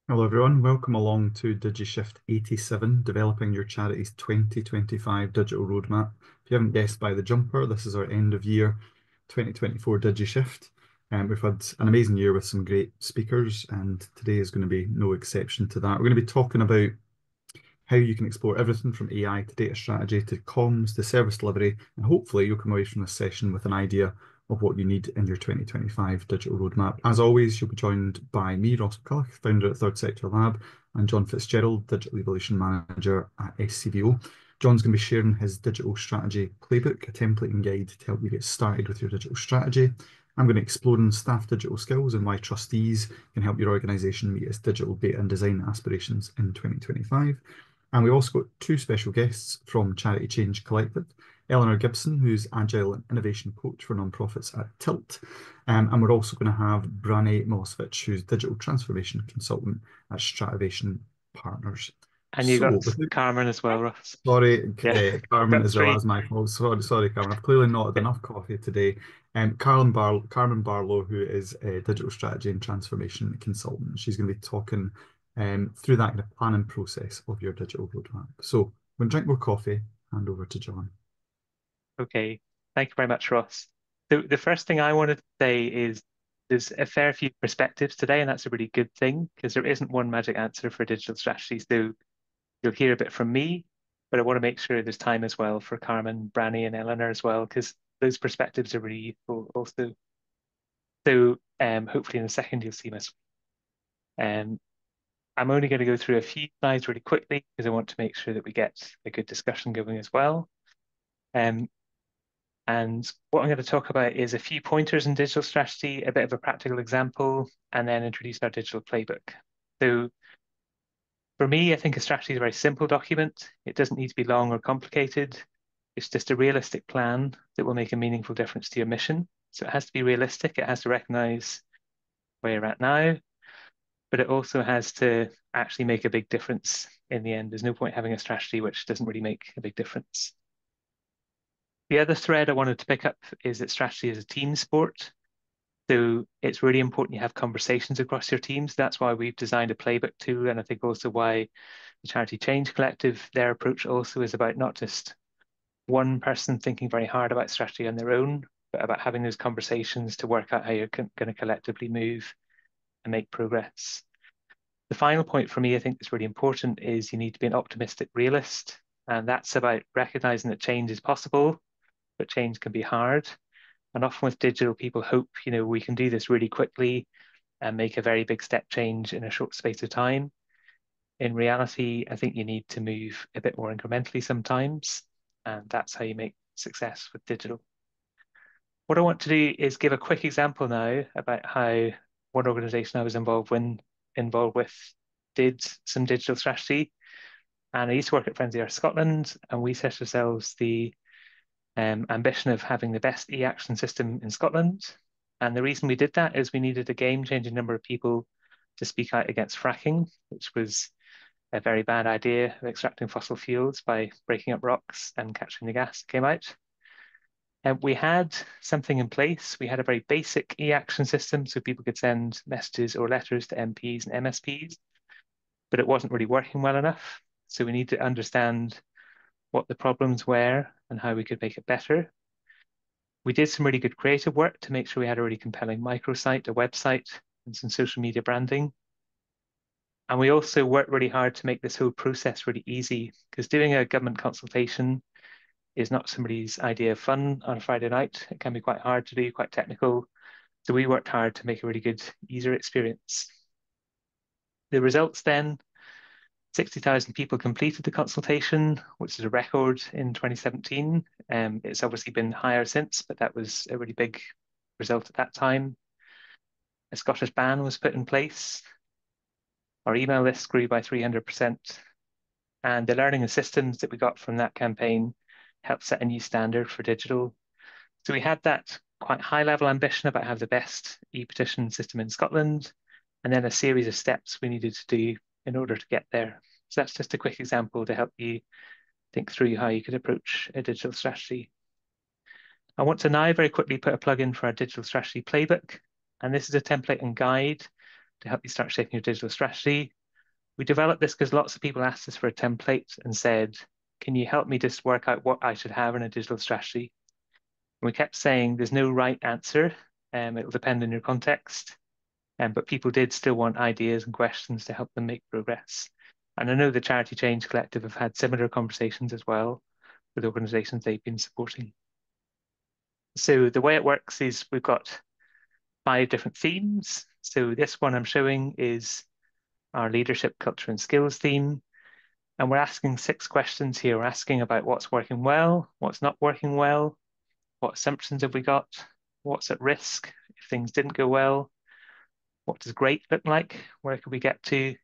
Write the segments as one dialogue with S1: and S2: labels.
S1: Hello everyone, welcome along to DigiShift 87, developing your charity's 2025 digital roadmap. If you haven't guessed by the jumper, this is our end of year 2024 DigiShift. We've had an amazing year with some great speakers, and today is going to be no exception to that. We're going to be talking about how you can explore everything from AI to data strategy to comms to service delivery, and hopefully you'll come away from this session with an idea of what you need in your 2025 digital roadmap. As always, you'll be joined by me, Ross McCulloch, founder at Third Sector Lab, and John Fitzgerald, Digital Evolution Manager at SCVO. John's going to be sharing his digital strategy playbook, a template and guide to help you get started with your digital strategy. I'm going to explore on staff digital skills and why trustees can help your organisation meet its digital data and design aspirations in 2025. And we also got two special guests from Charity Change Collective, Eleanor Gibson, who's Agile and Innovation Coach for nonprofits at Tilt. And we're also going to have Brani, Milosevic, who's Digital Transformation Consultant at Strativation Partners.
S2: And you
S1: So,
S2: got
S1: without
S2: Carmen as well, Ross.
S1: sorry,
S2: Yeah,
S1: Carmen,
S2: got
S1: as well
S2: three.
S1: as my fault. Sorry, Carmen. I've clearly not had enough coffee today. Carmen Barlow, who is a digital strategy and transformation consultant. She's going to be talking through that kind of planning process of your digital roadmap. So, when drink more coffee, hand over to John.
S2: Okay, thank you very much, Ross. The first thing I wanted to say is there's a fair few perspectives today, and that's a really good thing because there isn't one magic answer for digital strategy. So you'll hear a bit from me, but I want to make sure there's time as well for Carmen, Brani, and Eleanor as well because those perspectives are really useful also. So hopefully in a second you'll see my screen. Um, I'm only going to go through a few slides really quickly because I want to make sure that we get a good discussion going as well. Um, And what I'm going to talk about is a few pointers in digital strategy, a bit of a practical example, and then introduce our digital playbook. So for me, I think a strategy is a very simple document. It doesn't need to be long or complicated. It's just a realistic plan that will make a meaningful difference to your mission. So it has to be realistic. It has to recognize where you're at now, but it also has to actually make a big difference in the end. There's no point having a strategy which doesn't really make a big difference. The other thread I wanted to pick up is that strategy is a team sport. So it's really important you have conversations across your teams. That's why we've designed a playbook too. And I think also why the Charity Change Collective, their approach also is about not just one person thinking very hard about strategy on their own, but about having those conversations to work out how you're going to collectively move and make progress. The final point for me, I think is really important, is you need to be an optimistic realist. And that's about recognizing that change is possible, but change can be hard. And often with digital, people hope, we can do this really quickly and make a very big step change in a short space of time. In reality, I think you need to move a bit more incrementally sometimes, and that's how you make success with digital. What I want to do is give a quick example now about how one organization I was involved with did some digital strategy. And I used to work at Friends of the Earth Scotland, and we set ourselves the ambition of having the best e-action system in Scotland. And the reason we did that is we needed a game-changing number of people to speak out against fracking, which was a very bad idea of extracting fossil fuels by breaking up rocks and capturing the gas that came out. And we had something in place. We had a very basic e-action system so people could send messages or letters to MPs and MSPs, but it wasn't really working well enough. So we need to understand what the problems were and how we could make it better. We did some really good creative work to make sure we had a really compelling microsite, a website, and some social media branding. And we also worked really hard to make this whole process really easy because doing a government consultation is not somebody's idea of fun on a Friday night. It can be quite hard to do, quite technical. So we worked hard to make a really good user experience. The results then, 60,000 people completed the consultation, which is a record in 2017. It's obviously been higher since, but that was a really big result at that time. A Scottish ban was put in place. Our email list grew by 300%. And the learning and systems that we got from that campaign helped set a new standard for digital. So we had that quite high level ambition about having the best e-petition system in Scotland, and then a series of steps we needed to do in order to get there. So that's just a quick example to help you think through how you could approach a digital strategy. I want to now very quickly put a plug in for our digital strategy playbook. And this is a template and guide to help you start shaping your digital strategy. We developed this because lots of people asked us for a template and said, can you help me just work out what I should have in a digital strategy? And we kept saying there's no right answer. It'll depend on your context. But people did still want ideas and questions to help them make progress. And I know the Charity Change Collective have had similar conversations as well with organisations they've been supporting. So the way it works is we've got 5 different themes. So this one I'm showing is our leadership, culture and skills theme. And we're asking 6 questions here. We're asking about what's working well, what's not working well, what assumptions have we got, what's at risk if things didn't go well, what does great look like, where could we get to,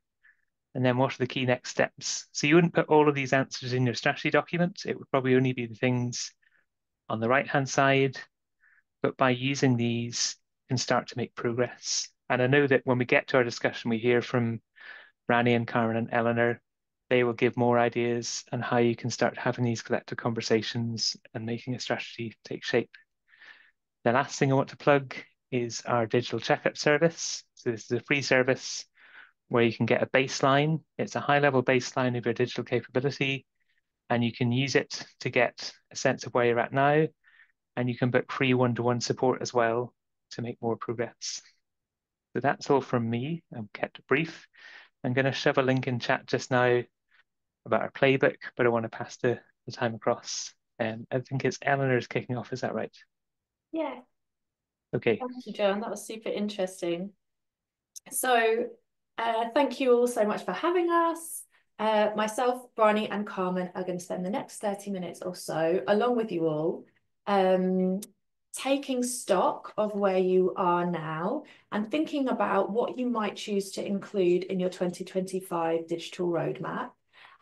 S2: and then what are the key next steps. So you wouldn't put all of these answers in your strategy document. It would probably only be the things on the right-hand side, but by using these, you can start to make progress. And I know that when we get to our discussion, we hear from Brani and Carmen and Eleanor. They will give more ideas on how you can start having these collective conversations and making a strategy take shape. The last thing I want to plug is our digital checkup service. So this is a free service where you can get a baseline. It's a high-level baseline of your digital capability, and you can use it to get a sense of where you're at now, and you can book free one-to-one support as well to make more progress. So that's all from me. I've kept it brief. I'm going to shove a link in chat just now about our playbook, but I want to pass the time across. I think it's Eleanor's kicking off, is that right?
S3: Yeah.
S2: Okay.
S3: Thank you, John. That was super interesting. So thank you all so much for having us. Myself, Brani and Carmen are going to spend the next 30 minutes or so, along with you all, taking stock of where you are now and thinking about what you might choose to include in your 2025 digital roadmap.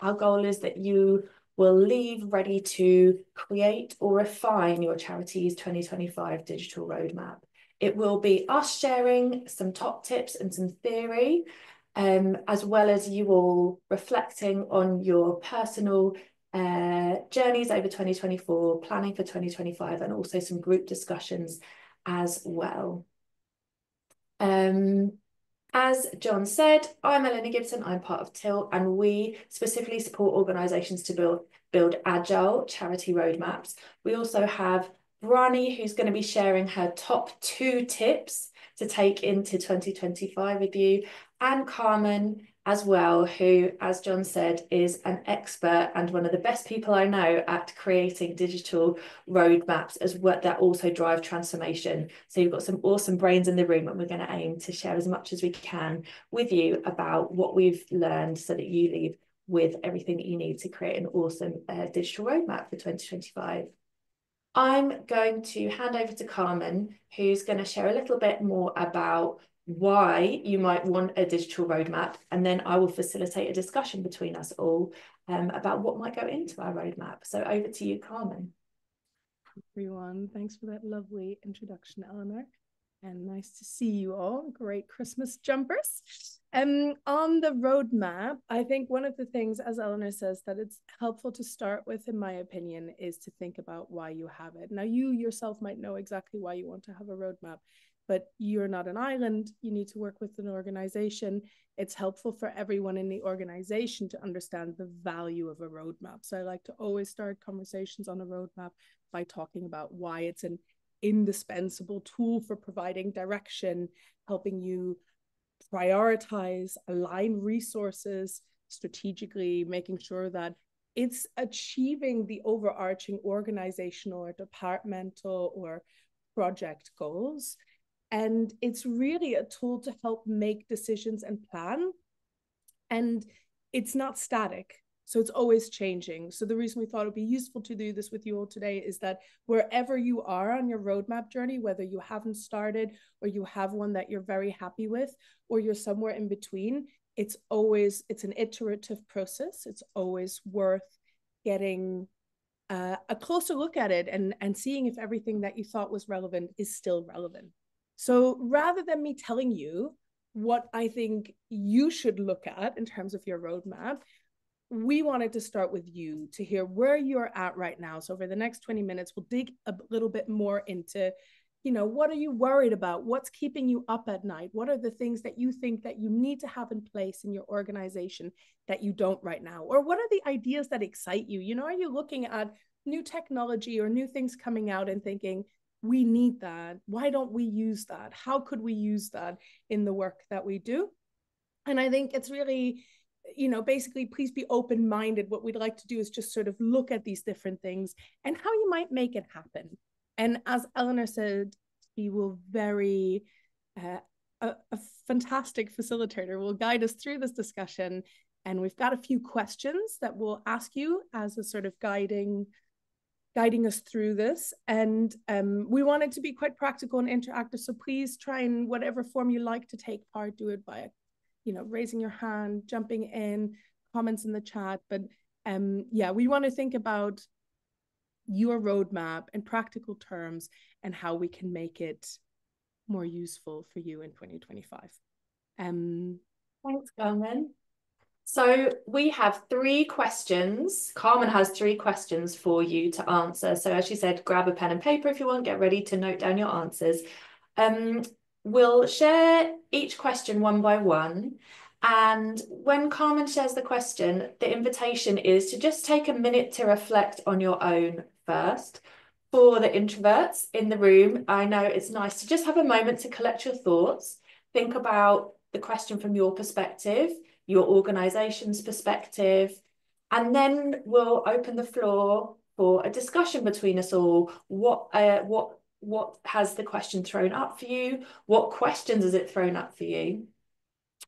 S3: Our goal is that you will leave ready to create or refine your charity's 2025 digital roadmap. It will be us sharing some top tips and some theory, as well as you all reflecting on your personal journeys over 2024, planning for 2025, and also some group discussions as well. As John said, I'm Eleanor Gibson, I'm part of TILT, and we specifically support organisations to build agile charity roadmaps. We also have Brani, who's going to be sharing her top 2 tips to take into 2025 with you, and Carmen as well, who, as John said, is an expert and one of the best people I know at creating digital roadmaps as well that also drive transformation. So you've got some awesome brains in the room, and we're going to aim to share as much as we can with you about what we've learned so that you leave with everything that you need to create an awesome digital roadmap for 2025. I'm going to hand over to Carmen, who's going to share a little bit more about why you might want a digital roadmap, and then I will facilitate a discussion between us all about what might go into our roadmap. So over to you, Carmen.
S4: Everyone, thanks for that lovely introduction, Eleanor, and nice to see you all. Great Christmas jumpers. On the roadmap, I think one of the things, as Eleanor says, that it's helpful to start with, in my opinion, is to think about why you have it. Now, you yourself might know exactly why you want to have a roadmap, but you're not an island. You need to work with an organization. It's helpful for everyone in the organization to understand the value of a roadmap. So I like to always start conversations on a roadmap by talking about why it's an indispensable tool for providing direction, helping you prioritize, align resources strategically, making sure that it's achieving the overarching organizational or departmental or project goals. And it's really a tool to help make decisions and plan. And it's not static. So it's always changing. So the reason we thought it would be useful to do this with you all today is that wherever you are on your roadmap journey, whether you haven't started or you have one that you're very happy with, or you're somewhere in between, it's an iterative process. It's always worth getting a closer look at it and seeing if everything that you thought was relevant is still relevant. So rather than me telling you what I think you should look at in terms of your roadmap, we wanted to start with you to hear where you're at right now. So over the next 20 minutes, we'll dig a little bit more into what are you worried about? What's keeping you up at night? What are the things that you think that you need to have in place in your organization that you don't right now? Or what are the ideas that excite you? Are you looking at new technology or new things coming out and thinking, we need that? Why don't we use that? How could we use that in the work that we do? And I think it's really, basically, please be open-minded. What we'd like to do is just sort of look at these different things and how you might make it happen. And as Eleanor said, he will a fantastic facilitator will guide us through this discussion. And we've got a few questions that we'll ask you as a sort of guiding us through this. And we want it to be quite practical and interactive. So please try and whatever form you like to take part, do it by, raising your hand, jumping in, comments in the chat. But we want to think about your roadmap in practical terms and how we can make it more useful for you in 2025.
S3: Thanks, Carmen. So we have 3 questions. Carmen has 3 questions for you to answer. So as she said, grab a pen and paper if you want, get ready to note down your answers. We'll share each question one by one. And when Carmen shares the question, the invitation is to just take a minute to reflect on your own first. For the introverts in the room, I know it's nice to just have a moment to collect your thoughts. Think about the question from your perspective, your organization's perspective, and then we'll open the floor for a discussion between us all. What has the question thrown up for you? What questions has it thrown up for you?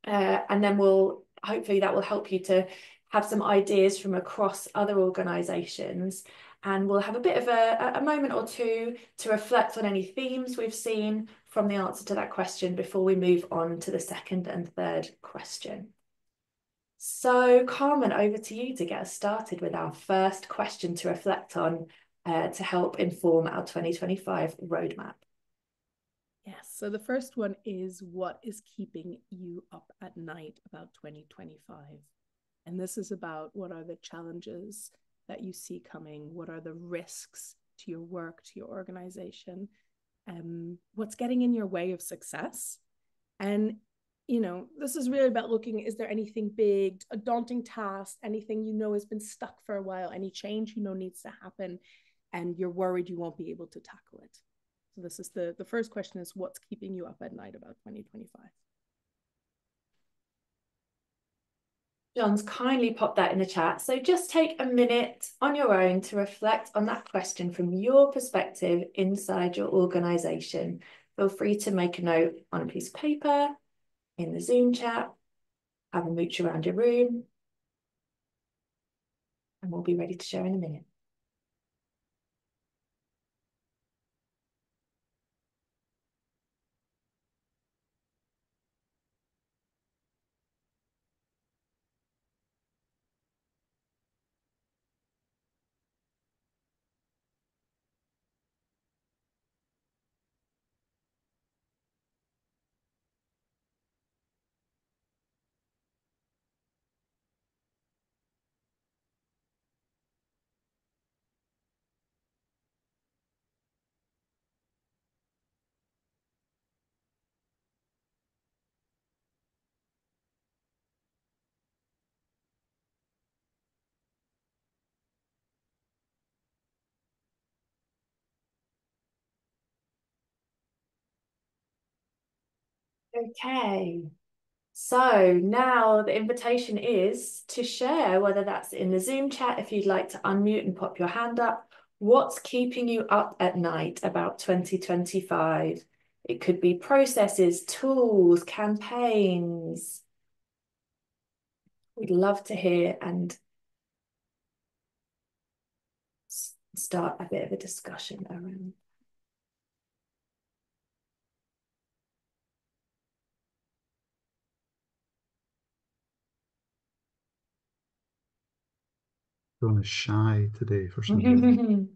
S3: And then hopefully that will help you to have some ideas from across other organizations. And we'll have a bit of a moment or two to reflect on any themes we've seen from the answer to that question before we move on to the second and third question. So Carmen, over to you to get us started with our first question to reflect on to help inform our 2025 roadmap.
S4: Yes, so the first one is, what is keeping you up at night about 2025? And this is about, what are the challenges that you see coming? What are the risks to your work, to your organization? What's getting in your way of success? And this is really about looking, is there anything big, a daunting task, anything has been stuck for a while, any change needs to happen, and you're worried you won't be able to tackle it? So this is the first question, is what's keeping you up at night about 2025?
S3: John's kindly popped that in the chat. So just take a minute on your own to reflect on that question from your perspective inside your organization. Feel free to make a note on a piece of paper, in the Zoom chat, have a mooch around your room, and we'll be ready to share in a minute. Okay, so now the invitation is to share, whether that's in the Zoom chat, if you'd like to unmute and pop your hand up, what's keeping you up at night about 2025? It could be processes, tools, campaigns. We'd love to hear and start a bit of a discussion around.
S1: John is shy today for some reason.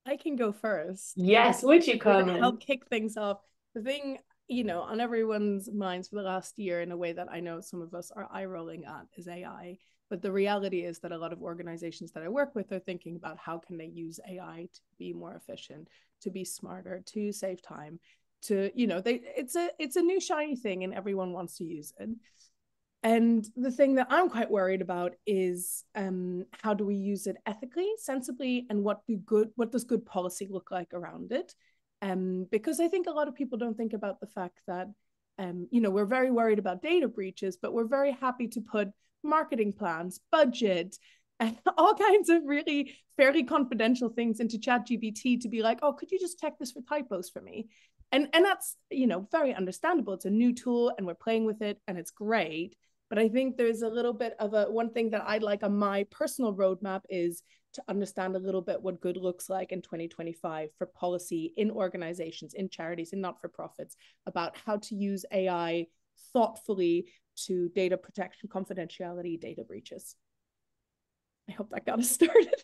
S4: I can go first.
S3: Yes, would you, Carmen?
S4: Help kick things off. The thing, on everyone's minds for the last year, in a way that I know some of us are eye rolling at, is AI. But the reality is that a lot of organizations that I work with are thinking about how can they use AI to be more efficient, to be smarter, to save time, to, you know, it's a new shiny thing and everyone wants to use it. And the thing that I'm quite worried about is how do we use it ethically, sensibly, and what does good policy look like around it? Because I think a lot of people don't think about the fact that, you know, we're very worried about data breaches, but we're very happy to put marketing plans, budget, and all kinds of really fairly confidential things into ChatGPT to be like, oh, could you just check this for typos for me? And that's, you know, very understandable. It's a new tool and we're playing with it and it's great. But I think there's a little bit of one thing that I'd like on my personal roadmap is to understand a little bit what good looks like in 2025 for policy in organizations, in charities, in not-for-profits, about how to use AI thoughtfully to data protection, confidentiality, data breaches. I hope that got us started.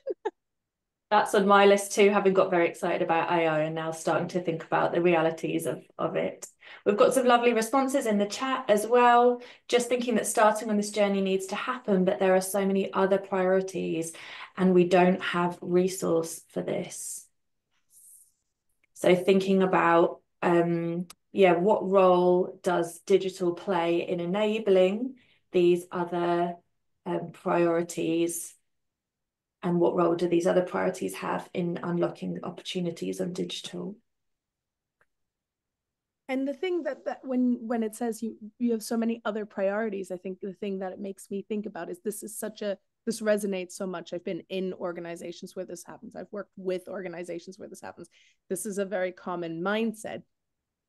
S3: That's on my list too, having got very excited about AI and now starting to think about the realities of it. We've got some lovely responses in the chat as well. Just thinking that starting on this journey needs to happen, but there are so many other priorities and we don't have resource for this. So thinking about, what role does digital play in enabling these other priorities? And what role do these other priorities have in unlocking opportunities on digital?
S4: And the thing that when it says you have so many other priorities, I think the thing that it makes me think about is this resonates so much. I've been in organizations where this happens. I've worked with organizations where this happens. This is a very common mindset.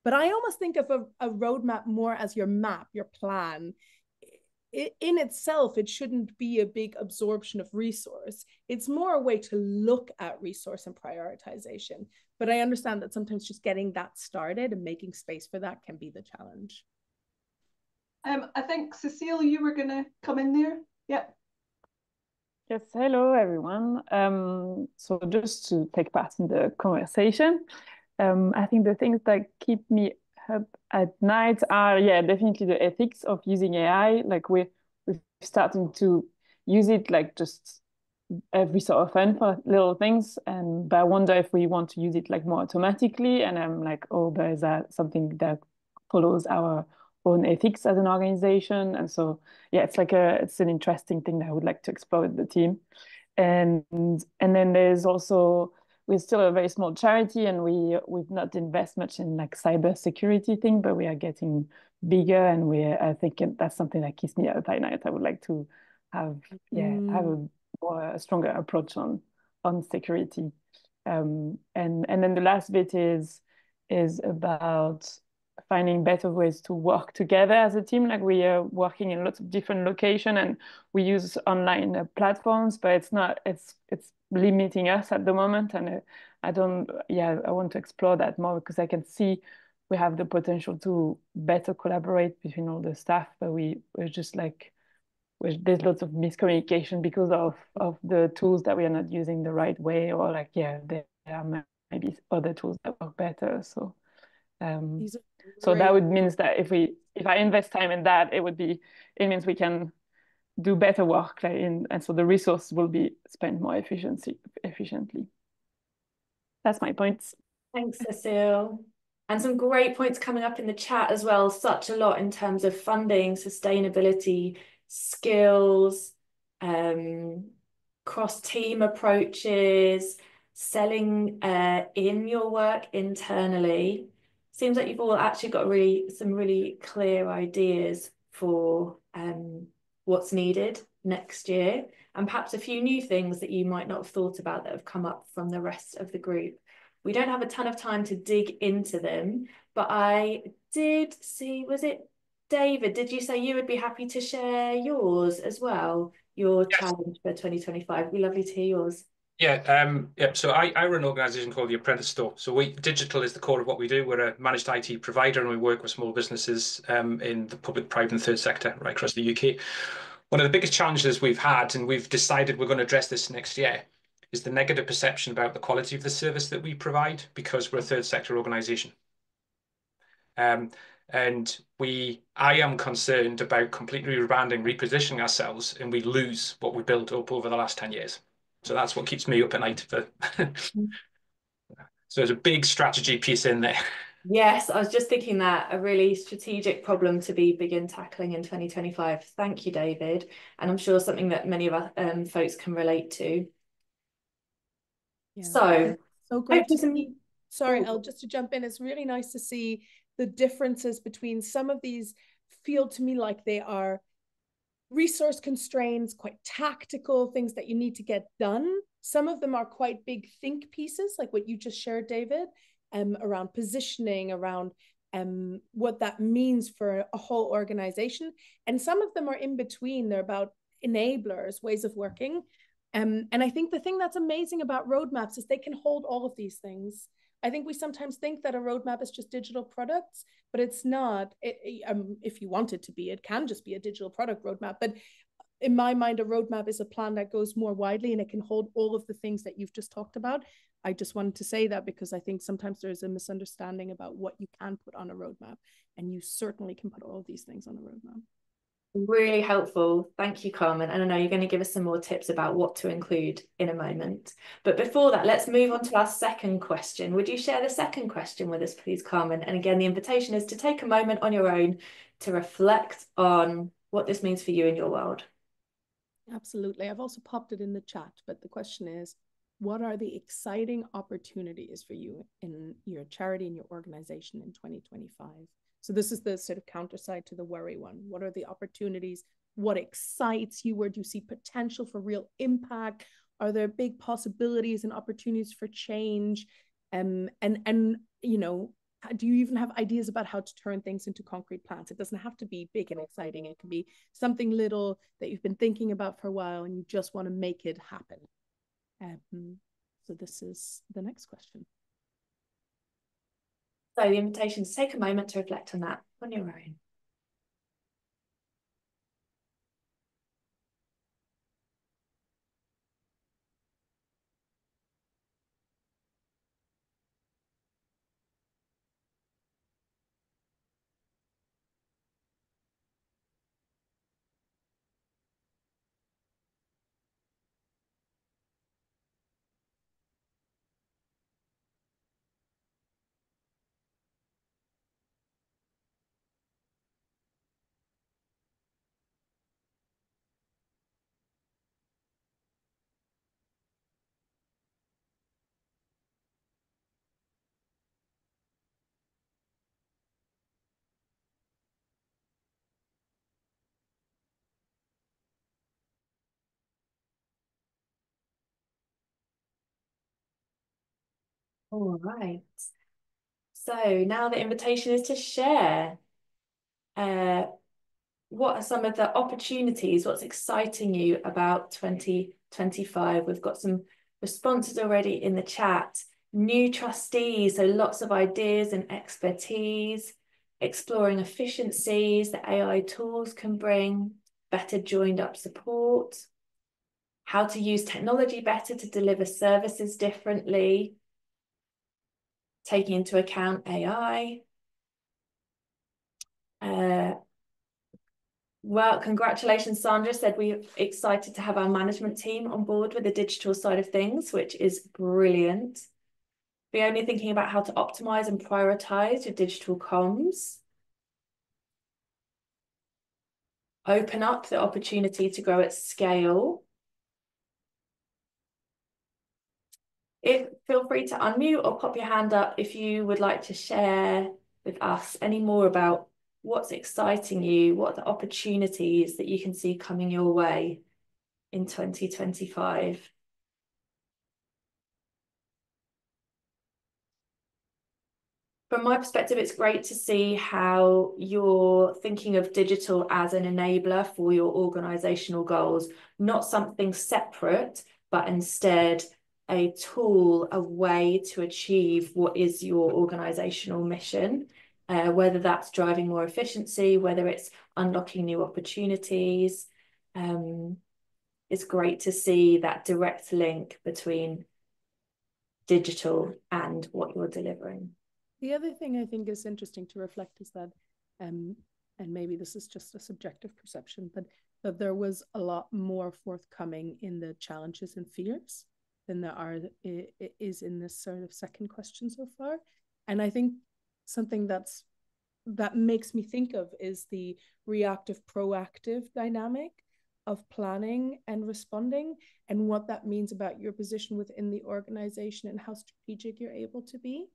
S4: But I almost think of a roadmap more as your map, your plan. In itself, it shouldn't be a big absorption of resource. It's more a way to look at resource and prioritization. But I understand that sometimes just getting that started and making space for that can be the challenge.
S5: I think, Cecile, you were going to come in there. Yep.
S6: Yes, hello, everyone. So just to take part in the conversation, I think the things that keep me up at night are, definitely the ethics of using AI. Like we're starting to use it like just every so often for little things, but I wonder if we want to use it like more automatically. And I'm like, oh, but is that something that follows our own ethics as an organization? And so, it's an interesting thing that I would like to explore with the team. And then there's also, we're still a very small charity and we've not invest much in like cyber security thing, but we are getting bigger and I think that's something that keeps me up at night. I would like to have a stronger approach on security. And then the last bit is about finding better ways to work together as a team. Like we are working in lots of different locations and we use online platforms, but it's limiting us at the moment. And I want to explore that more because I can see we have the potential to better collaborate between all the staff, but we're just like, there's lots of miscommunication because of the tools that we are not using the right way, or like, there are maybe other tools that work better. So that would mean that if I invest time in that, it means we can do better work, and so the resource will be spent more efficiently. That's my points.
S3: Thanks, Cecile. And some great points coming up in the chat as well. Such a lot in terms of funding, sustainability, skills, cross-team approaches, selling in your work internally. Seems like you've all actually got some really clear ideas for what's needed next year, and perhaps a few new things that you might not have thought about that have come up from the rest of the group. We don't have a ton of time to dig into them, but I did see, was it David, did you say you would be happy to share yours as well? Your challenge for 2025. It'd be lovely to hear yours.
S7: So I run an organisation called the Apprentice Store. So digital is the core of what we do. We're a managed IT provider and we work with small businesses in the public, private and third sector right across the UK. One of the biggest challenges we've had, and we've decided we're going to address this next year, is the negative perception about the quality of the service that we provide because we're a third sector organisation. And I am concerned about completely rebranding, repositioning ourselves, and we lose what we built up over the last 10 years. So that's what keeps me up at night. So there's a big strategy piece in there.
S3: Yes, I was just thinking that a really strategic problem to begin tackling in 2025. Thank you, David. And I'm sure something that many of our folks can relate to.
S4: Yeah.
S3: So
S4: great to see. Sorry, Elle, just to jump in, it's really nice to see the differences between some of these feel to me like they are resource constraints, quite tactical things that you need to get done. Some of them are quite big think pieces, like what you just shared, David, around positioning, around what that means for a whole organization. And some of them are in between. They're about enablers, ways of working. And I think the thing that's amazing about roadmaps is they can hold all of these things. I think we sometimes think that a roadmap is just digital products, but it's not. If you want it to be, it can just be a digital product roadmap. But in my mind, a roadmap is a plan that goes more widely and it can hold all of the things that you've just talked about. I just wanted to say that because I think sometimes there's a misunderstanding about what you can put on a roadmap, and you certainly can put all of these things on a roadmap.
S3: Really helpful. Thank you, Carmen. And I know you're going to give us some more tips about what to include in a moment. But before that, let's move on to our second question. Would you share the second question with us, please, Carmen? And again, the invitation is to take a moment on your own to reflect on what this means for you in your world.
S4: Absolutely. I've also popped it in the chat, but the question is, what are the exciting opportunities for you in your charity and your organization in 2025? So this is the sort of counter side to the worry one. What are the opportunities? What excites you? Where do you see potential for real impact? Are there big possibilities and opportunities for change? And you know, do you even have ideas about how to turn things into concrete plans? It doesn't have to be big and exciting. It can be something little that you've been thinking about for a while and you just want to make it happen. So this is the next question.
S3: So the invitation is to take a moment to reflect on that on your own. All right. So now the invitation is to share. What are some of the opportunities? What's exciting you about 2025? We've got some responses already in the chat. New trustees, so lots of ideas and expertise, exploring efficiencies that AI tools can bring, better joined up support, how to use technology better to deliver services differently, taking into account AI. Well, congratulations, Sandra said we're excited to have our management team on board with the digital side of things, which is brilliant. We're only thinking about how to optimize and prioritize your digital comms. Open up the opportunity to grow at scale. Feel free to unmute or pop your hand up if you would like to share with us any more about what's exciting you, what are the opportunities that you can see coming your way in 2025. From my perspective, it's great to see how you're thinking of digital as an enabler for your organizational goals, not something separate, but instead a tool, a way to achieve what is your organizational mission, whether that's driving more efficiency, whether it's unlocking new opportunities. It's great to see that direct link between digital and what you're delivering.
S4: The other thing I think is interesting to reflect is that and maybe this is just a subjective perception, but that there was a lot more forthcoming in the challenges and fears than is in this sort of second question so far. And I think something that makes me think of is the reactive proactive dynamic of planning and responding, and what that means about your position within the organization and how strategic you're able to be.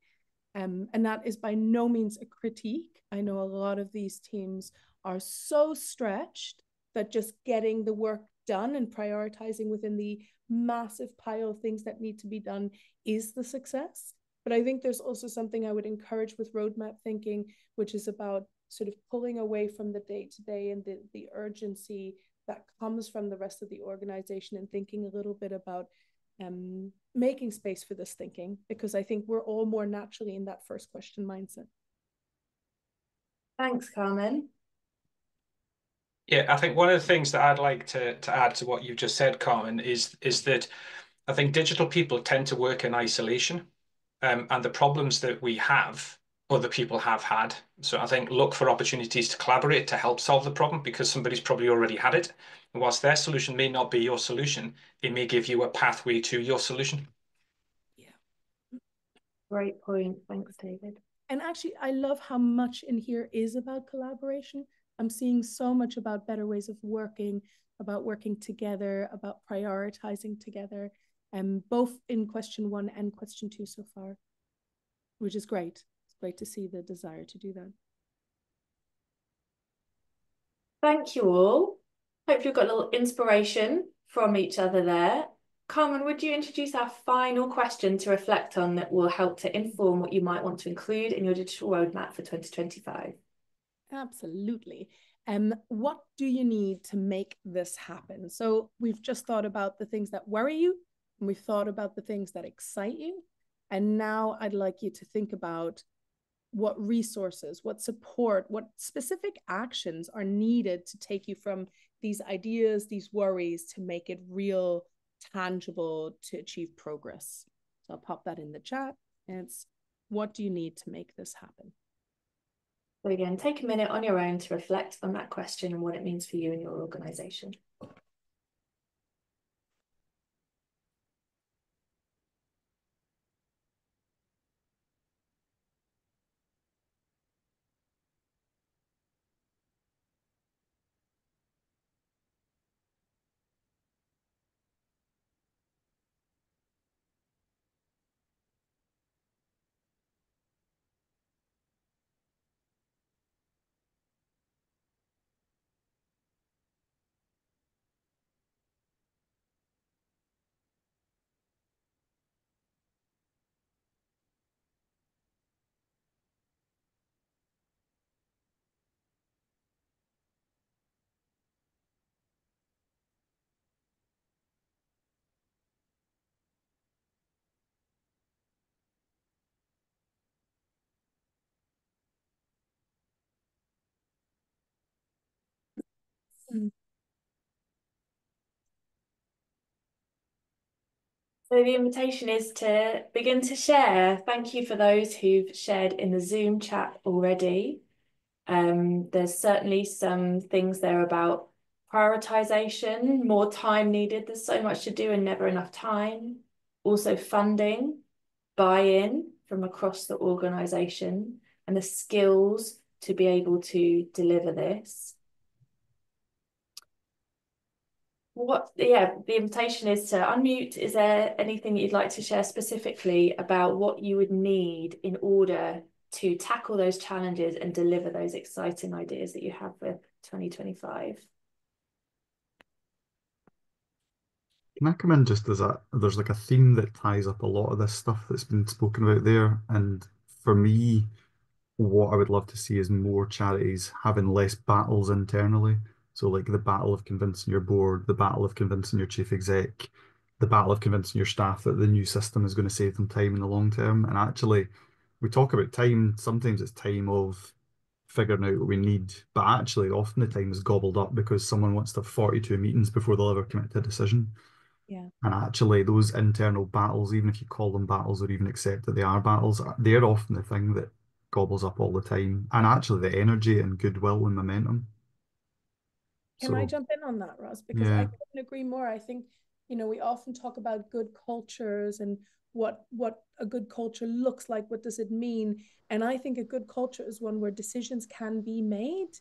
S4: And that is by no means a critique. I know a lot of these teams are so stretched that just getting the work done and prioritizing within the massive pile of things that need to be done is the success. But I think there's also something I would encourage with roadmap thinking, which is about sort of pulling away from the day-to-day and the urgency that comes from the rest of the organization, and thinking a little bit about making space for this thinking, because I think we're all more naturally in that first question mindset.
S3: Thanks, Carmen.
S7: Yeah, I think one of the things that I'd like to add to what you've just said, Carmen, is that I think digital people tend to work in isolation, and the problems that we have, other people have had. So I think look for opportunities to collaborate to help solve the problem, because somebody's probably already had it. And whilst their solution may not be your solution, it may give you a pathway to your solution.
S3: Yeah. Great point. Thanks, David.
S4: And actually, I love how much in here is about collaboration. I'm seeing so much about better ways of working, about working together, about prioritizing together, both in question 1 and question 2 so far, which is great. It's great to see the desire to do that.
S3: Thank you all. Hope you've got a little inspiration from each other there. Carmen, would you introduce our final question to reflect on that will help to inform what you might want to include in your digital roadmap for 2025?
S4: Absolutely. What do you need to make this happen? So we've just thought about the things that worry you, and we've thought about the things that excite you. And now I'd like you to think about what resources, what support, what specific actions are needed to take you from these ideas, these worries, to make it real, tangible, to achieve progress. So I'll pop that in the chat. And it's, what do you need to make this happen?
S3: So again, take a minute on your own to reflect on that question and what it means for you and your organisation. So the invitation is to begin to share. Thank you for those who've shared in the Zoom chat already. There's certainly some things there about prioritization, more time needed. There's so much to do and never enough time. Also funding, buy-in from across the organization, and the skills to be able to deliver this. The invitation is to unmute. Is there anything that you'd like to share specifically about what you would need in order to tackle those challenges and deliver those exciting ideas that you have for 2025?
S1: Can I come in just as there's like a theme that ties up a lot of this stuff that's been spoken about there. And for me, what I would love to see is more charities having less battles internally. So like the battle of convincing your board, the battle of convincing your chief exec, the battle of convincing your staff that the new system is going to save them time in the long term. And actually, we talk about time, sometimes it's time of figuring out what we need, but actually often the time is gobbled up because someone wants to have 42 meetings before they'll ever commit to a decision.
S4: Yeah.
S1: And actually those internal battles, even if you call them battles or even accept that they are battles, they're often the thing that gobbles up all the time, and actually the energy and goodwill and momentum.
S4: Can I jump in on that, Ross? Because I couldn't agree more. I think, you know, we often talk about good cultures and what a good culture looks like. What does it mean? And I think a good culture is one where decisions can be made.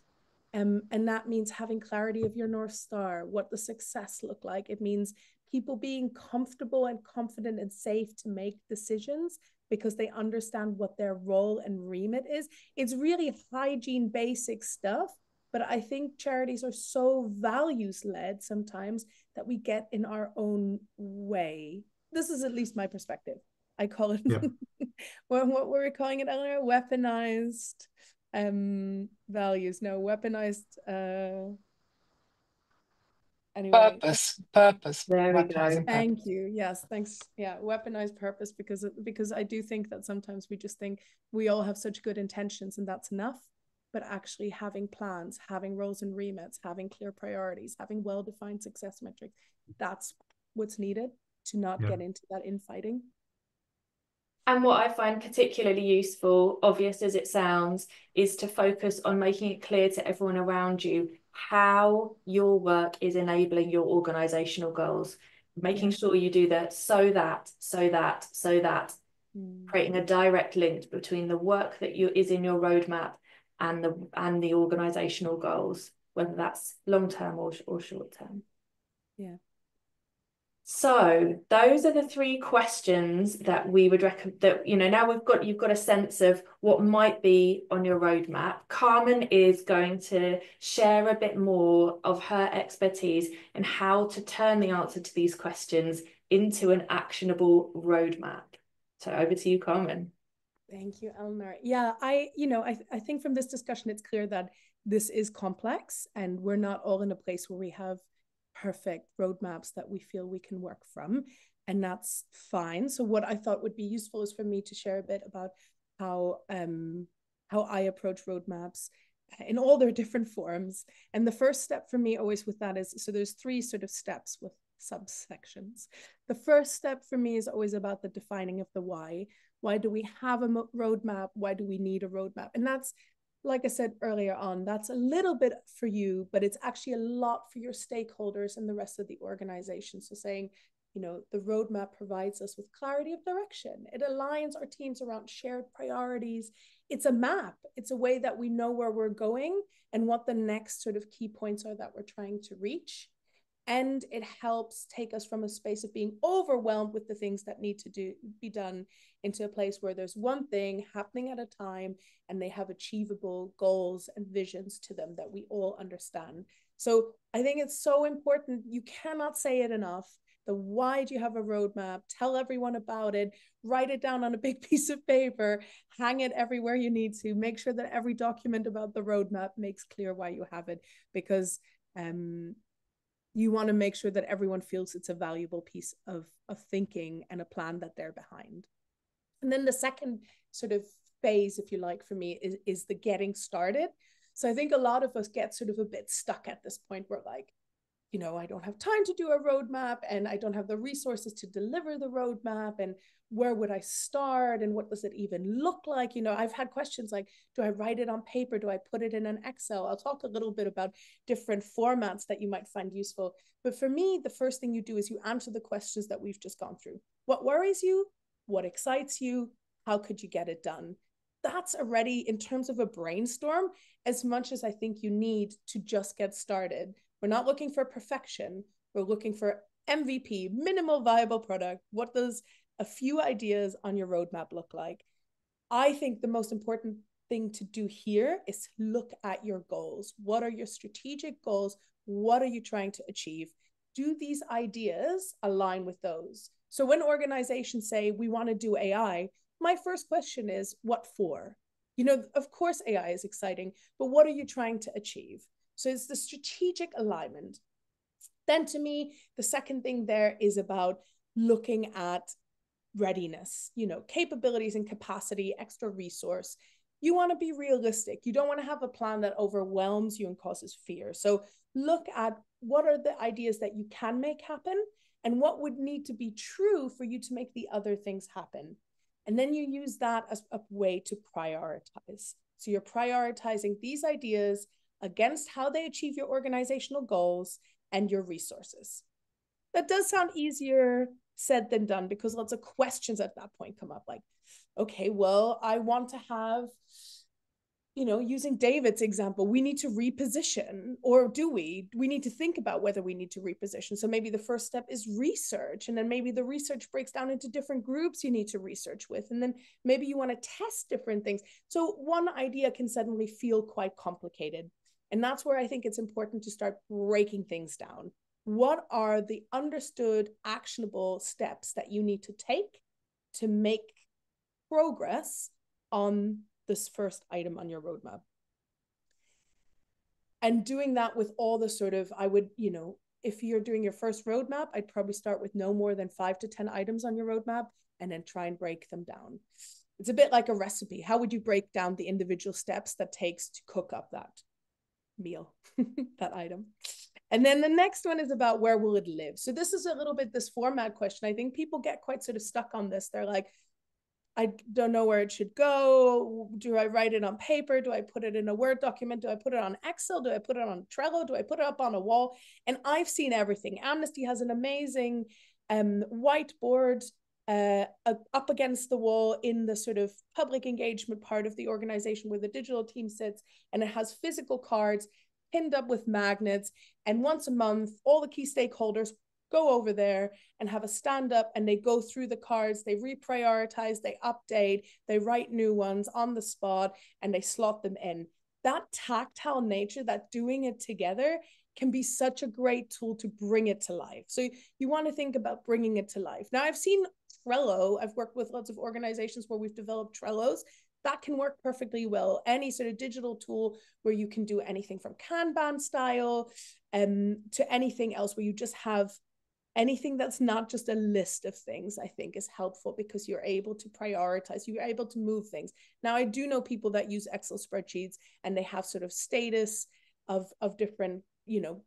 S4: And that means having clarity of your North Star, what the success look like. It means people being comfortable and confident and safe to make decisions because they understand what their role and remit is. It's really hygiene, basic stuff. But I think charities are so values-led sometimes that we get in our own way. This is at least my perspective. I call it, what were we calling it, Eleanor? Weaponized values. No, weaponized... Anyway.
S8: Purpose.
S3: There we go.
S4: Thank you. Yes, thanks. Yeah, weaponized purpose, because I do think that sometimes we just think we all have such good intentions and that's enough. But actually having plans, having roles and remits, having clear priorities, having well-defined success metrics, that's what's needed to not get into that infighting.
S3: And what I find particularly useful, obvious as it sounds, is to focus on making it clear to everyone around you how your work is enabling your organizational goals, making sure you do that so that, creating a direct link between the work that is in your roadmap and the organizational goals, whether that's long-term or short-term.
S4: Yeah.
S3: So those are the 3 questions that we would recommend, that, you know, now you've got a sense of what might be on your roadmap. Carmen is going to share a bit more of her expertise in how to turn the answer to these questions into an actionable roadmap. So over to you, Carmen.
S4: Thank you, Eleanor. Yeah, I think from this discussion, it's clear that this is complex and we're not all in a place where we have perfect roadmaps that we feel we can work from, and that's fine. So what I thought would be useful is for me to share a bit about how I approach roadmaps in all their different forms. And the first step for me always with that is, so there's 3 sort of steps with subsections. The first step for me is always about the defining of the why. Why do we have a roadmap? Why do we need a roadmap? And that's, like I said earlier on, that's a little bit for you, but it's actually a lot for your stakeholders and the rest of the organization. So saying, you know, the roadmap provides us with clarity of direction. It aligns our teams around shared priorities. It's a map. It's a way that we know where we're going and what the next sort of key points are that we're trying to reach. And it helps take us from a space of being overwhelmed with the things that need to be done into a place where there's one thing happening at a time and they have achievable goals and visions to them that we all understand. So I think it's so important. You cannot say it enough. The why do you have a roadmap? Tell everyone about it. Write it down on a big piece of paper. Hang it everywhere you need to. Make sure that every document about the roadmap makes clear why you have it, because you want to make sure that everyone feels it's a valuable piece of thinking and a plan that they're behind. And then the second sort of phase, if you like, for me is the getting started. So I think a lot of us get sort of a bit stuck at this point where, like, you know, I don't have time to do a roadmap and I don't have the resources to deliver the roadmap, and where would I start and what does it even look like? You know, I've had questions like, do I write it on paper? Do I put it in an Excel? I'll talk a little bit about different formats that you might find useful. But for me, the first thing you do is you answer the questions that we've just gone through. What worries you? What excites you? How could you get it done? That's already, in terms of a brainstorm, as much as I think you need to just get started. We're not looking for perfection. We're looking for MVP, minimal viable product. What does a few ideas on your roadmap look like? I think the most important thing to do here is look at your goals. What are your strategic goals? What are you trying to achieve? Do these ideas align with those? So when organizations say we want to do AI, my first question is, what for? You know, of course AI is exciting, but what are you trying to achieve? So it's the strategic alignment. Then to me, the second thing there is about looking at readiness, you know, capabilities and capacity, extra resource. You want to be realistic. You don't want to have a plan that overwhelms you and causes fear. So look at what are the ideas that you can make happen and what would need to be true for you to make the other things happen. And then you use that as a way to prioritize. So you're prioritizing these ideas against how they achieve your organizational goals and your resources. That does sound easier said than done, because lots of questions at that point come up, like, okay, well, I want to have, you know, using David's example, we need to reposition, or do we need to think about whether we need to reposition. So maybe the first step is research, and then maybe the research breaks down into different groups you need to research with, and then maybe you want to test different things. So one idea can suddenly feel quite complicated. And that's where I think it's important to start breaking things down. What are the understood, actionable steps that you need to take to make progress on this first item on your roadmap? And doing that with all the sort of, I would, you know, if you're doing your first roadmap, I'd probably start with no more than 5 to 10 items on your roadmap, and then try and break them down. It's a bit like a recipe. How would you break down the individual steps that takes to cook up that meal, that item? And then the next one is about where will it live? So this is a little bit this format question. I think people get quite sort of stuck on this. They're like, I don't know where it should go. Do I write it on paper? Do I put it in a Word document? Do I put it on Excel? Do I put it on Trello? Do I put it up on a wall? And I've seen everything. Amnesty has an amazing whiteboard up against the wall in the sort of public engagement part of the organization where the digital team sits, and it has physical cards pinned up with magnets. And once a month, all the key stakeholders go over there and have a stand up, and they go through the cards, they reprioritize, they update, they write new ones on the spot, and they slot them in. That tactile nature, that doing it together, can be such a great tool to bring it to life. So you want to think about bringing it to life. Now, I've seen Trello. I've worked with lots of organizations where we've developed Trellos. That can work perfectly well. Any sort of digital tool where you can do anything from Kanban style to anything else where you just have anything that's not just a list of things, I think is helpful, because you're able to prioritize, you're able to move things. Now, I do know people that use Excel spreadsheets, and they have sort of status of different, you know,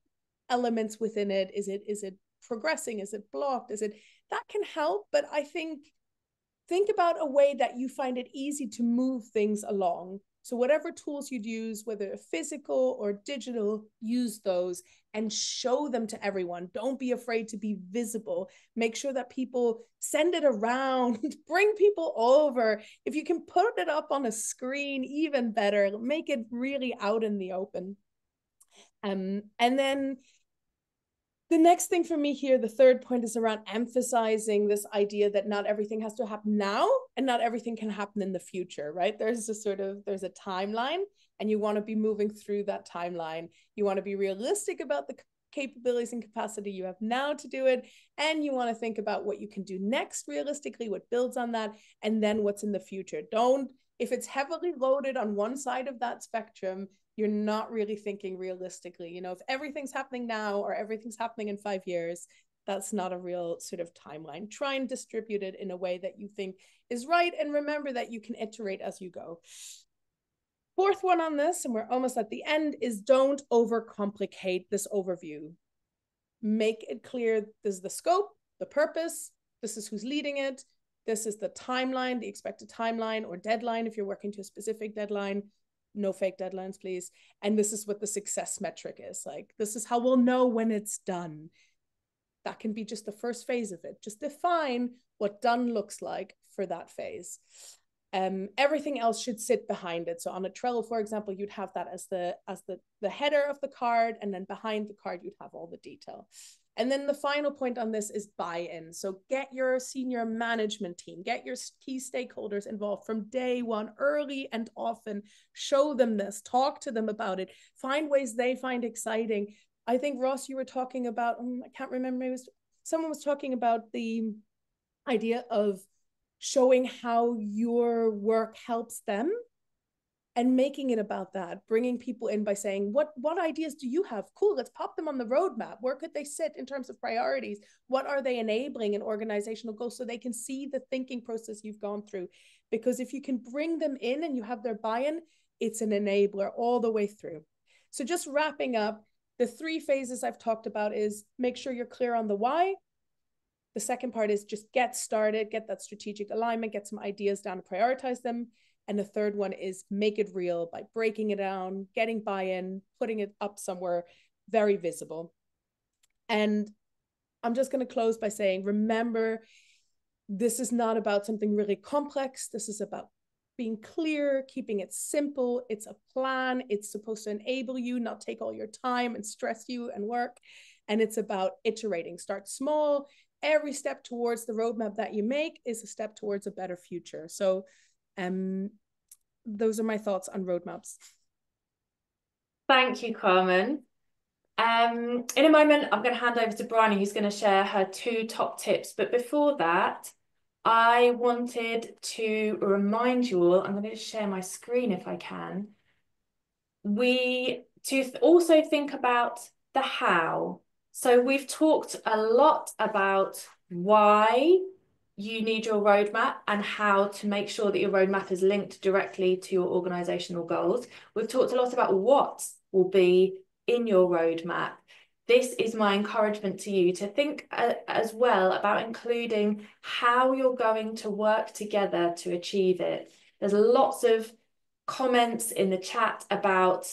S4: elements within it. Is it progressing? Is it blocked? That can help, but I think about a way that you find it easy to move things along. So whatever tools you'd use, whether physical or digital, use those and show them to everyone. Don't be afraid to be visible. Make sure that people send it around, bring people over. If you can put it up on a screen, even better. Make it really out in the open. And then the next thing for me here, the third point, is around emphasizing this idea that not everything has to happen now and not everything can happen in the future, right? There's a timeline, and you want to be moving through that timeline. You want to be realistic about the capabilities and capacity you have now to do it. And you want to think about what you can do next realistically, what builds on that, and then what's in the future. If it's heavily loaded on one side of that spectrum, you're not really thinking realistically. You know, if everything's happening now or everything's happening in 5 years, that's not a real sort of timeline. Try and distribute it in a way that you think is right. And remember that you can iterate as you go. Fourth one on this, and we're almost at the end, is don't overcomplicate this overview. Make it clear this is the scope, the purpose, this is who's leading it, this is the timeline, the expected timeline or deadline if you're working to a specific deadline. No fake deadlines, please. And this is what the success metric is. Like, this is how we'll know when it's done. That can be just the first phase of it. Just define what done looks like for that phase. Everything else should sit behind it. So on a Trello, for example, you'd have that as the header of the card, and then behind the card, you'd have all the detail. And then the final point on this is buy-in. So get your senior management team, get your key stakeholders involved from day one, early and often. Show them this, talk to them about it, find ways they find exciting. I think, Ross, you were talking about, I can't remember, someone was talking about the idea of showing how your work helps them, and making it about that, bringing people in by saying, what ideas do you have? Cool, let's pop them on the roadmap. Where could they sit in terms of priorities? What are they enabling in organizational goals, so they can see the thinking process you've gone through? Because if you can bring them in and you have their buy-in, it's an enabler all the way through. So just wrapping up, the 3 phases I've talked about is make sure you're clear on the why, The second part is just get started, get that strategic alignment, get some ideas down, prioritize them. And the third one is make it real by breaking it down, getting buy-in, putting it up somewhere very visible. And I'm just going to close by saying, remember, this is not about something really complex. This is about being clear, keeping it simple. It's a plan. It's supposed to enable you, not take all your time and stress you and work. And it's about iterating. Start small. Every step towards the roadmap that you make is a step towards a better future. So those are my thoughts on roadmaps.
S3: Thank you, Carmen. In a moment, I'm going to hand over to Brani, who's going to share her 2 top tips. But before that, I wanted to remind you all, I'm going to share my screen if I can, also think about the how. So we've talked a lot about why you need your roadmap and how to make sure that your roadmap is linked directly to your organizational goals. We've talked a lot about what will be in your roadmap. This is my encouragement to you to think as well about including how you're going to work together to achieve it. There's lots of comments in the chat about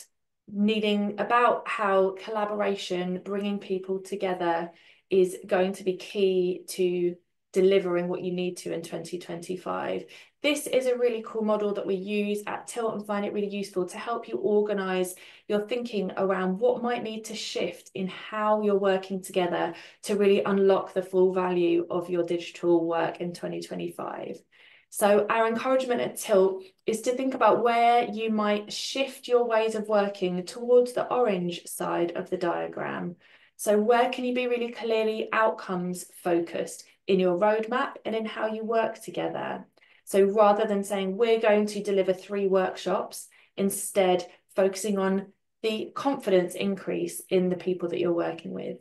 S3: how collaboration, bringing people together, is going to be key to delivering what you need to in 2025. This is a really cool model that we use at Tilt and find it really useful to help you organize your thinking around what might need to shift in how you're working together to really unlock the full value of your digital work in 2025. So our encouragement at Tilt is to think about where you might shift your ways of working towards the orange side of the diagram. So where can you be really clearly outcomes focused in your roadmap and in how you work together? So rather than saying we're going to deliver 3 workshops, instead focusing on the confidence increase in the people that you're working with.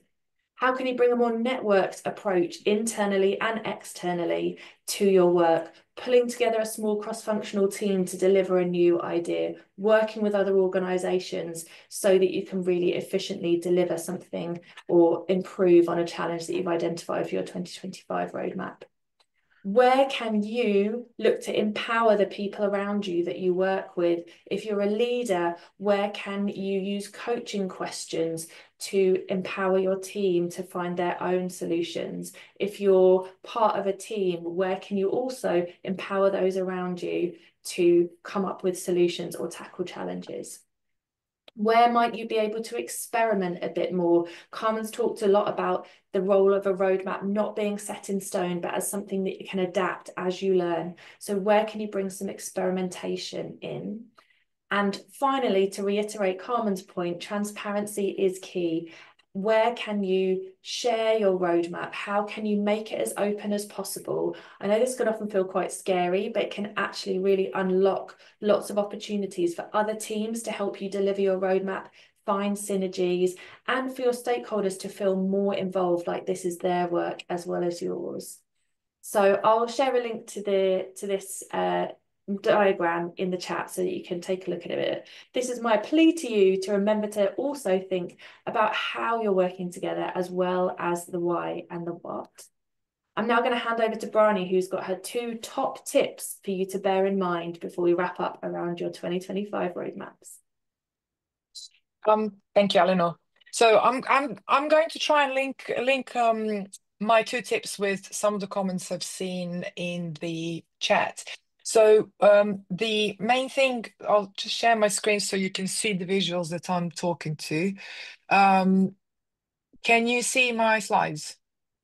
S3: How can you bring a more networked approach internally and externally to your work, pulling together a small cross-functional team to deliver a new idea, working with other organisations so that you can really efficiently deliver something or improve on a challenge that you've identified for your 2025 roadmap? Where can you look to empower the people around you that you work with? If you're a leader, where can you use coaching questions to empower your team to find their own solutions? If you're part of a team, where can you also empower those around you to come up with solutions or tackle challenges? Where might you be able to experiment a bit more? Carmen's talked a lot about the role of a roadmap not being set in stone, but as something that you can adapt as you learn. So where can you bring some experimentation in? And finally, to reiterate Carmen's point, transparency is key. Where can you share your roadmap? How can you make it as open as possible? I know this can often feel quite scary, but it can actually really unlock lots of opportunities for other teams to help you deliver your roadmap, find synergies, and for your stakeholders to feel more involved, like this is their work as well as yours. So I'll share a link to this diagram in the chat so that you can take a look at it. This is my plea to you to remember to also think about how you're working together as well as the why and the what. I'm now going to hand over to Brani, who's got her 2 top tips for you to bear in mind before we wrap up around your 2025 roadmaps.
S8: Thank you, Eleanor. So I'm going to try and link my 2 tips with some of the comments I've seen in the chat. So the main thing, I'll just share my screen so you can see the visuals that I'm talking to. Can you see my slides?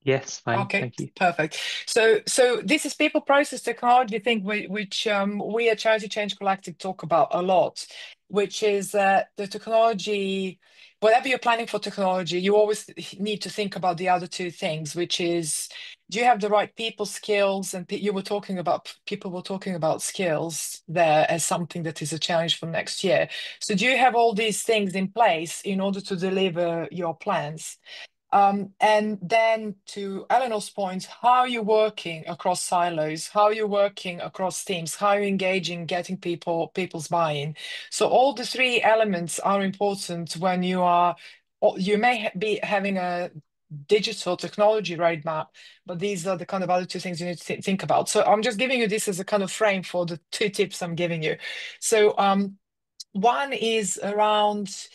S2: Yes, fine.
S8: Okay,
S2: Thank you.
S8: perfect. So this is people, process, technology thing which we at Charity Change Collective talk about a lot, which is the technology. Whatever you're planning for technology, you always need to think about the other 2 things, which is, do you have the right people skills? And people were talking about skills there as something that is a challenge for next year. So do you have all these things in place in order to deliver your plans? And then to Eleanor's point, how are you working across silos? How are you working across teams? How are you engaging, getting people's buy-in? So all the 3 elements are important when you may be having a digital technology roadmap, but these are the kind of other two things you need to think about. So I'm just giving you this as a kind of frame for the two tips I'm giving you. So one is around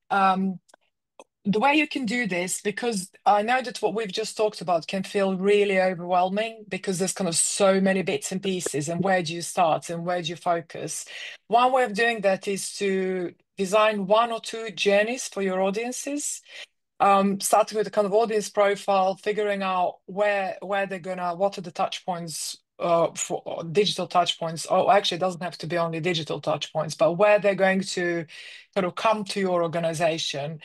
S8: the way you can do this, because I know that what we've just talked about can feel really overwhelming because there's kind of so many bits and pieces, and where do you start and where do you focus? One way of doing that is to design 1 or 2 journeys for your audiences. Starting with a kind of audience profile, figuring out where they're gonna, what are the touch points for digital touch points. Oh, actually, it doesn't have to be only digital touch points, but where they're going to kind of come to your organization.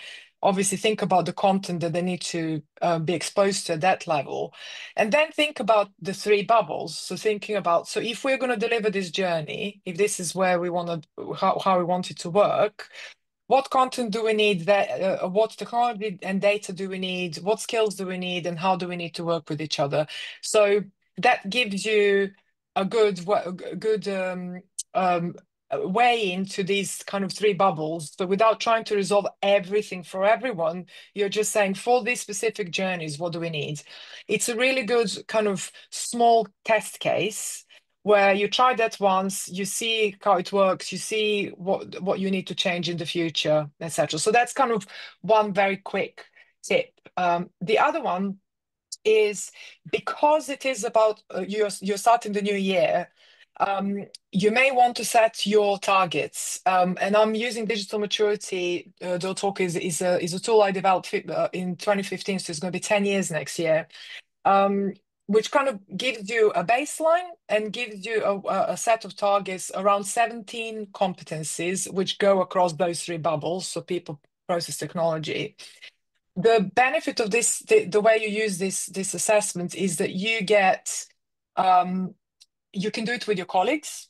S8: Obviously, think about the content that they need to be exposed to at that level. And then think about the 3 bubbles. So thinking about, so if we're going to deliver this journey, if this is where we want to, how we want it to work, what content do we need, what technology and data do we need, what skills do we need, and how do we need to work with each other? So that gives you a good way into these kind of 3 bubbles. So without trying to resolve everything for everyone, you're just saying, for these specific journeys, what do we need? It's a really good kind of small test case where you try that once, you see how it works, you see what you need to change in the future, etc. So that's kind of one very quick tip. The other one is, because it is about you're starting the new year, you may want to set your targets. And I'm using digital maturity. .talk is a tool I developed in 2015, so it's going to be 10 years next year. Which kind of gives you a baseline and gives you a set of targets around 17 competencies, which go across those 3 bubbles, so people, process, technology. The benefit of this, the way you use this assessment, is that you get, you can do it with your colleagues.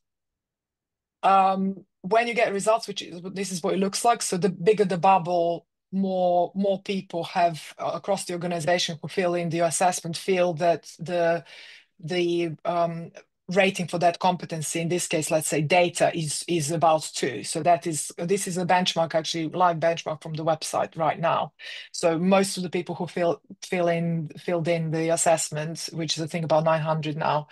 S8: When you get results, this is what it looks like. So the bigger the bubble, more people have across the organization who fill in the assessment feel that the rating for that competency, in this case, let's say data, is about 2. So this is a benchmark, actually live benchmark from the website right now. So most of the people who filled in the assessment, which is I think about 900 now,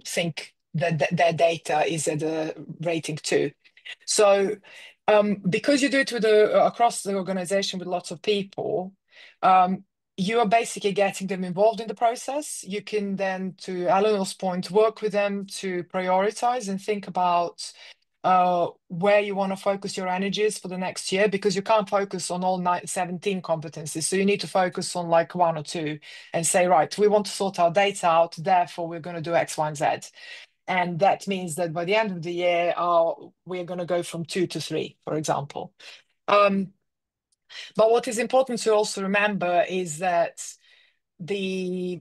S8: think that their data is at a rating 2. So because you do it with across the organization with lots of people, you are basically getting them involved in the process. You can then, to Eleanor's point, work with them to prioritize and think about where you want to focus your energies for the next year, because you can't focus on all 17 competencies. So you need to focus on like 1 or 2 and say, right, we want to sort our data out, therefore we're going to do X, Y, and Z. And that means that by the end of the year, we're going to go from 2 to 3, for example. But what is important to also remember is that the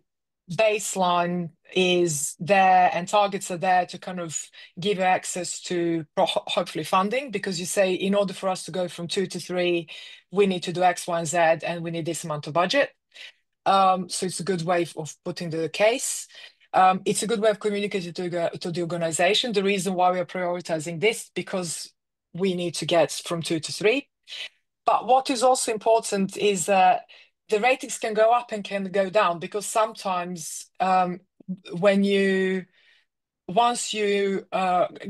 S8: baseline is there and targets are there to kind of give you access to hopefully funding, because you say, in order for us to go from 2 to 3, we need to do X, Y, and Z, and we need this amount of budget. So it's a good way of putting the case. It's a good way of communicating to the organization. The reason why we are prioritizing this, because we need to get from 2 to 3. But what is also important is that the ratings can go up and can go down, because sometimes once you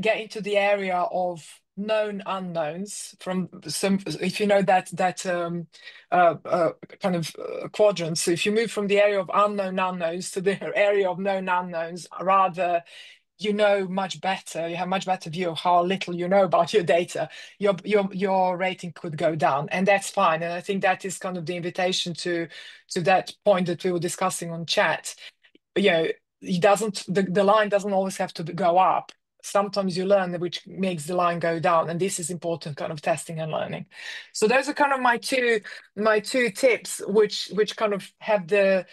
S8: get into the area of known unknowns, from some, if you know that kind of quadrant. So if you move from the area of unknown unknowns to the area of known unknowns, rather, you know much better, you have much better view of how little you know about your data, your rating could go down, and that's fine. And I think that is kind of the invitation to that point that we were discussing on chat. You know, the line doesn't always have to go up. Sometimes you learn, which makes the line go down, and this is important kind of testing and learning. So those are kind of my two tips, which kind of have the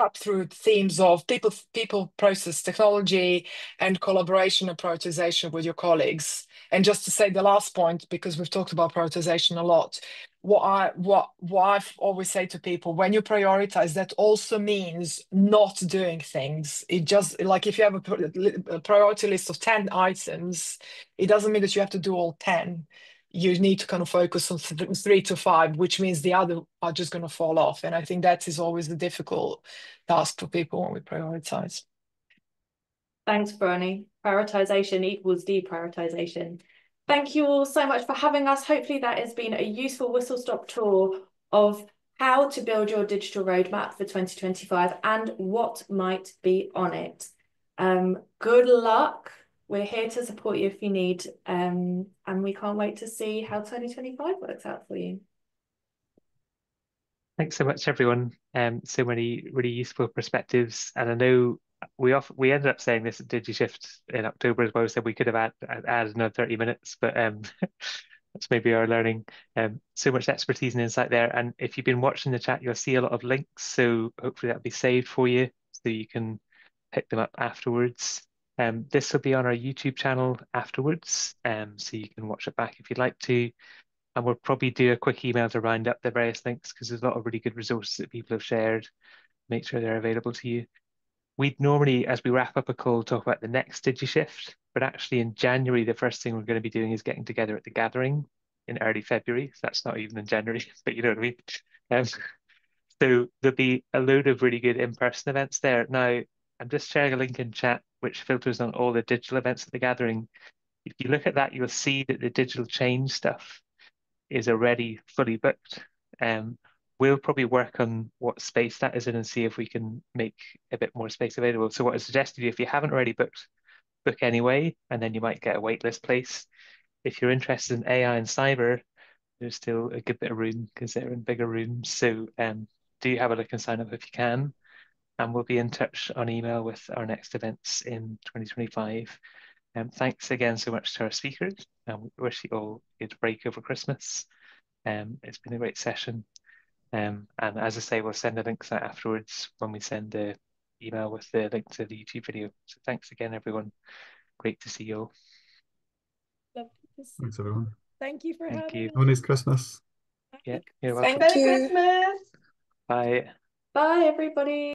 S8: up through themes of people, process, technology, and collaboration and prioritization with your colleagues. And just to say the last point, because we've talked about prioritization a lot, what I've always say to people, when you prioritize, that also means not doing things. It just, like, if you have a priority list of 10 items, it doesn't mean that you have to do all 10. you need to kind of focus on 3 to 5, which means the other are just going to fall off. And I think that is always the difficult task for people when we prioritize.
S3: Thanks, Brani. Prioritization equals deprioritization. Thank you all so much for having us. Hopefully that has been a useful whistle-stop tour of how to build your digital roadmap for 2025 and what might be on it. Good luck. We're here to support you if you need, and we can't wait to see how 2025 works out for you.
S2: Thanks so much, everyone. So many really useful perspectives, and I know we ended up saying this at DigiShift in October as well. So we could have added another 30 minutes, but that's maybe our learning. So much expertise and insight there. And if you've been watching the chat, you'll see a lot of links. So hopefully that'll be saved for you, so you can pick them up afterwards. This will be on our YouTube channel afterwards, so you can watch it back if you'd like to. And we'll probably do a quick email to round up the various links, because there's a lot of really good resources that people have shared. Make sure they're available to you. We'd normally, as we wrap up a call, talk about the next DigiShift, but actually in January, the first thing we're going to be doing is getting together at the gathering in early February. So that's not even in January, but you know what I mean. So there'll be a load of really good in-person events there. Now, I'm just sharing a link in chat which filters on all the digital events at the gathering. If you look at that, you'll see that the digital change stuff is already fully booked. We'll probably work on what space that is in and see if we can make a bit more space available. So what I suggest to you, if you haven't already booked, book anyway, and then you might get a waitlist place. If you're interested in AI and cyber, there's still a good bit of room because they're in bigger rooms. So do have a look and sign up if you can. And we'll be in touch on email with our next events in 2025. Thanks again so much to our speakers, and we wish you all a good break over Christmas. It's been a great session. And as I say, we'll send the links out afterwards when we send the email with the link to the YouTube video. So thanks again, everyone. Great to see you all.
S1: Thanks, everyone.
S4: Thank you for having us.
S1: Have a nice Christmas.
S2: Yeah, you're welcome.
S8: Thank you.
S5: Merry Christmas.
S2: Bye.
S3: Bye, everybody.